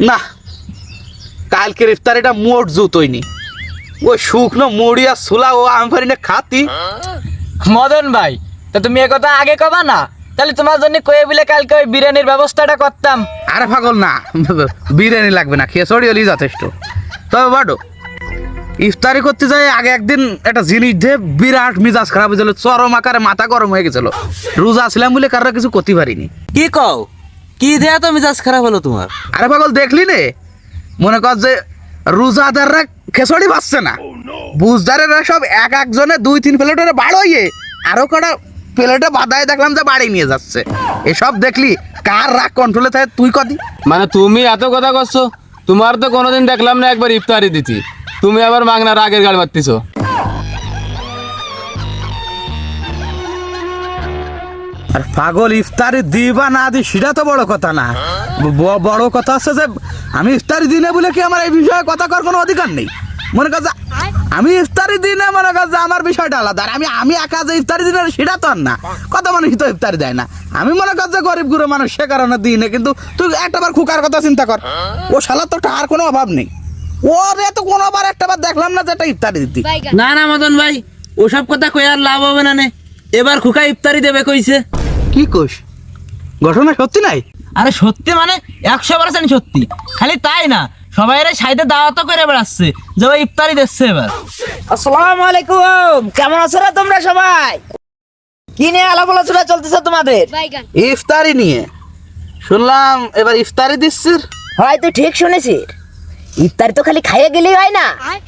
না, কালকের ইফতারিটা মোট জুতোইনি। ওই শুকনো মুড়ি আর ছোলা ও আমি পারি না খাতি। মদন ভাই, তা তুমি এ কথা আগে কবা না, তাহলে তোমার জন্য কয়ে বলে কালকে ওই বিরিয়ানির ব্যবস্থাটা করতাম। আরে পাগল না, বিরিয়ানি লাগবে না, খিচুড়ি হলেই যথেষ্ট। তবে বাডো ইফতারি করতে যাই আগে একদিন একটা জিনিস দিয়ে বিরাট মিজাজ খারাপ হয়েছিল, চরম আকারে মাথা গরম হয়ে গেছিল। রোজা ছিলাম বলে কারোর কিছু করতে পারিনি। কি কও, কি দেয়া তো মেজাজ খারাপ হলো তোমার? আরে পাগল দেখলি নে, মনে কর যে রোজাদাররা খেসড়ি পাচ্ছে না, বুঝদারেরা সব এক একজনে 2-3 প্লেটের বাড়িয়ে আরো কটা প্লেটে বাদায় দেখলাম যে বাড়ি নিয়ে যাচ্ছে। এসব দেখলি কার রাগ কন্ট্রোলে থাকে তুই কদি? মানে তুমি এত কথা করছো, তোমার তো কোনোদিন দেখলাম না একবার ইফতারি দিতি, তুমি আবার মাগনা রাগের গাল মারতেছো। আর পাগল ইফতারি দিবা না দি সেটা তো বড় কথা না, বড় কথা হচ্ছে যে আমি ইফতারি দিনে বলে কি আমার এই বিষয়ে কথা করার কোনো অধিকার নেই। মনে কর যে আমি ইফতারি দিনে মনে কর যে আমার বিষয়টা আলাদা, আর আমি একা যে ইফতারি দিনে সেটা তো আর না। কত মানুষ তো ইফতারি দেয় না, আমি মনে কর যে গরিব গুরু মানুষ সে কারণে দিনে। কিন্তু তুই একটাবার খুকার কথা চিন্তা কর, ও শালা তো টাকার কোনো অভাব নেই, ওরে তো কোনোবার একটাবার দেখলাম না যে একটা ইফতারি দিতি। না না মদন ভাই, ওসব কথা কই আর লাভ হবে না নে, এবার খুকা ইফতারি দেবে কইছে। কি কোষ, ঘটনা সত্যি নাই? আরে সত্যি মানে 100% সত্যি। খালি তাই না, সবাই সাইডে দাওয়াত করে বেড়াচ্ছে যে ওই ইফতারি দিচ্ছে এবার। আসসালামু আলাইকুম, কেমন আছো রে তোমরা সবাই? কি নিয়ে আলাপ আলোচনা চলতেছে তোমাদের? ইফতারি নিয়ে শুনলাম এবার ইফতারি দিচ্ছিস। হয় তুই ঠিক শুনেছিস, ইফতারি তো খালি খাইয়ে গেলেই হয় না,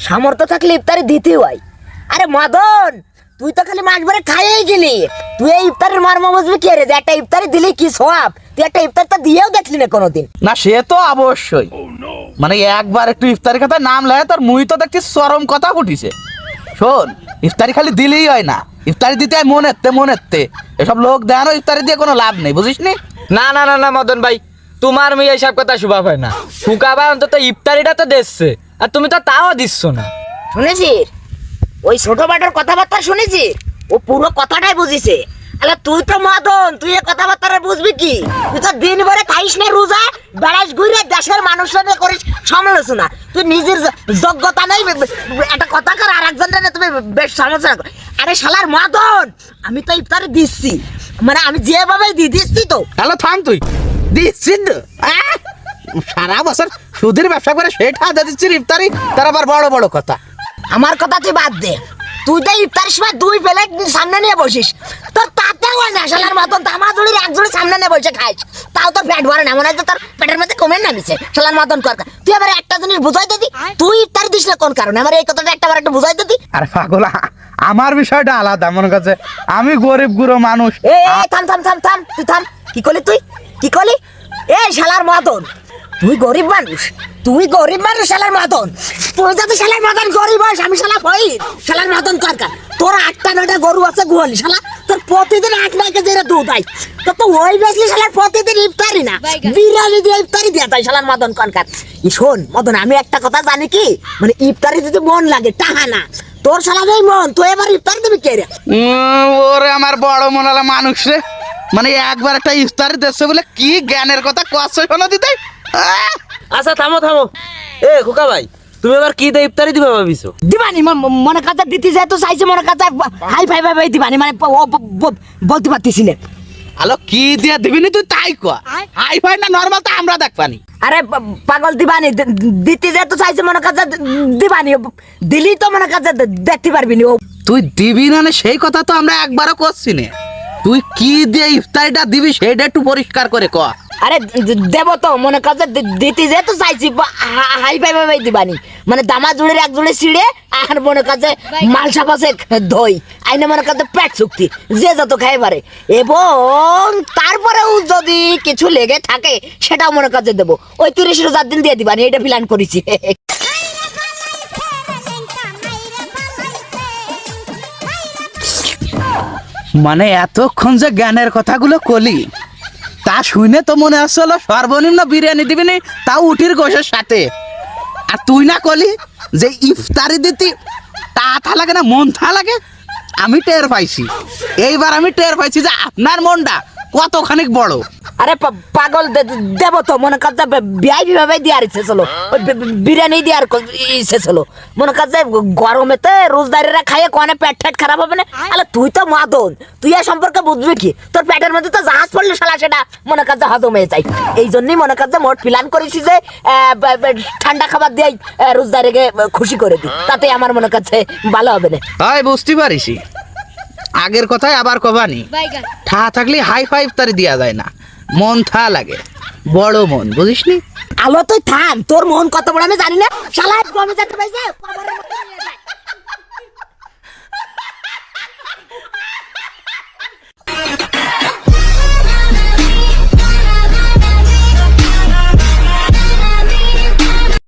সামর্থ্য থাকলে ইফতারি দিতেই হয়। আরে মদন, তুই তো খালি মাস ভরে খাইয়েই গেলি, তুই এই ইফতারের মর্ম বুঝবি কি রে? যে একটা ইফতারি দিলি কি সওয়াব, তুই একটা ইফতার তো দিয়েও দেখলি না কোনোদিন। না সে তো অবশ্যই, মানে একবার একটু ইফতারি খাতায় নাম লাগে তোর মুই তো দেখছি চরম কথা ফুটিছে। শোন, ইফতারি খালি দিলেই হয় না, ইফতারি দিতে হয় মনেতে। এসব লোক দেখানো ইফতারি দিয়ে কোনো লাভ নেই, বুঝিস নি? না না না না মদন ভাই, তোমার মেয়ে এইসব কথা শুভা হয় না। খুকা ভাই অন্তত ইফতারিটা তো দিচ্ছে, আর তুমি তো তাও দিচ্ছ না। শুনেছিস ওই ছোট বাটার কথাবার্তা শুনেছিস? ও পুরো কথাটাই বুঝিছে। আরে তুই তো মদন, তুই এই কথাবার্তা বুঝবি কি? তুই তো দিন ভরে খাইস না রোজা, বেড়াইস ঘুরে দেশের মানুষরা করিস সমালোচনা। তুই নিজের যোগ্যতা নেই একটা কথা কর, আর একজনের তুমি বেশ সমালোচনা কর। আরে শালার মদন, আমি তো ইফতারি দিচ্ছি, মানে আমি যেভাবে দিচ্ছি তো। তাহলে থাম, তুই দিচ্ছিস সারা বছর সুদের ব্যবসা করে সেটা দিচ্ছিস ইফতারি, তার আবার বড় বড় কথা। আমার কথা তুই বাদ দে, তুই তো ইফতারের সময় 2 প্লেট সামনে নিয়ে বসিস, তোর তাতে হয় না শালার মতন দামাজুড়ির একজনের সামনে নিয়ে বসে খাইস, তাও তোর পেট ভরে না, মনে হয় তোর পেটের মধ্যে কমে নামিছে শালার মতন কর। তুই আবার একটা জিনিস বুঝাই দিতি, তুই ইফতার দিস না কোন কারণে, আমার এই কথাটা একটাবার একটু বুঝাই দিতি। আরে পাগলা, আমার বিষয়টা আলাদা। মনে করছে আমি গরিব গুরু মানুষ। এই থাম থাম থাম থাম, তুই থাম। কি করলি তুই, কি করলি? এই শালার মতন, তুই গরিব মানুষ, তুই গরিব মানুষ শালার মতন। তুই যাতে শালার মতন গরিব হয়, আমি শালা ফকির শালার মতন কারকার। তোর 8টা-9টা গরু আছে গোয়ালি, শালা তোর প্রতিদিন 8-9 কেজি দুধ হয়, তো তো ওই বেশি শালার প্রতিদিন ইফতারি না বিরিয়ানি দিয়ে ইফতারি দিয়ে তাই শালার মদন কারকার। শোন মদন, আমি একটা কথা জানি কি, মানে ইফতারি দিতে মন লাগে, টাকা না। তোর শালার এই মন, তুই এবার ইফতারি দিবি কে রে? ওরে আমার বড় মনালা মানুষ রে, মানে একবার একটা ইফতারি দিচ্ছে বলে কি জ্ঞানের কথা কষ্ট শোনা দিতে। আচ্ছা থামো থামো, এ খুকা ভাই, তুমি এবার কি দিয়ে ইফতারি দিবে ভাবিছো? দিবানি মনে কাজা দিতে যায় তো চাইছে, মনে কাজা হাই ফাই ভাই দিবানি, মানে বলতে পারতেছি না। আলো কি দিয়ে দিবিনি তুই তাই কয়া, হাই ফাই না নরমাল তা আমরা দেখবানি। আরে পাগল দিবানি, দিতে যায় তো চাইছে মনে কাজা দিবানি, দিলি তো মনে কাজা দেখতে পারবি নি। তুই দিবি না সেই কথা তো আমরা একবারও করছি না, তুই কি দিয়ে ইফতারিটা দিবি সেটা একটু পরিষ্কার করে ক। আরে দেব তো মনে কাজা দিতে যায় তো চাইছি হাই ফাই ভাই দিবানি, মানে দামা জুড়ে এক জুড়ে ছিঁড়ে আর মনে কাজে মালসা পাশে দই আইনে মনে কাজে পেট চুক্তি যে যত খাই পারে, এবং তারপরেও যদি কিছু লেগে থাকে সেটাও মনে কাজে দেবো। ওই 30 রোজার দিন দিয়ে দিবানি, এটা প্ল্যান করেছি। মানে এতক্ষণ যে জ্ঞানের কথাগুলো কলি, তা শুনে তো মনে আসছিল সর্বনিম্ন বিরিয়ানি দিবি নি, তাও উটির গোশের সাথে। আর তুই না কলি যে ইফতারি দিতি তা থা লাগে না মন থা লাগে। আমি টের পাইছি, এইবার আমি টের পাইছি যে আপনার মনটা কতখানি বড়। আরে পাগল দেবো তো মনে কর যে বিয়াই ভাবে দিয়ে আরিছে চলো ওই বিরিয়ানি দিয়ে আর ইসে চলো মনে কর যে গরমেতে রোজদারিরা খাইয়ে কোনে পেট ঠেট খারাপ হবে না আরে তুই তো মাদন তুই এ সম্পর্কে বুঝবি কি তোর পেটের মধ্যে তো জাহাজ পড়লে শালা সেটা মনে কর যে হজম হয়ে যায় এই জন্যই মনে কর যে মোট প্ল্যান করেছি যে ঠান্ডা খাবার দিয়ে রোজদারিকে খুশি করে দিই তাতে আমার মনে করছে ভালো হবে না তাই বুঝতে পারিস আগের কথাই আবার কবানি ঠা থাকলে হাই ফাইভ তার দেওয়া যায় না মন থা লাগে বড় মন বুঝিস নি আলো তুই থাম তোর মন কত বড় আমি জানি না শালা আমি যেতে পাইছে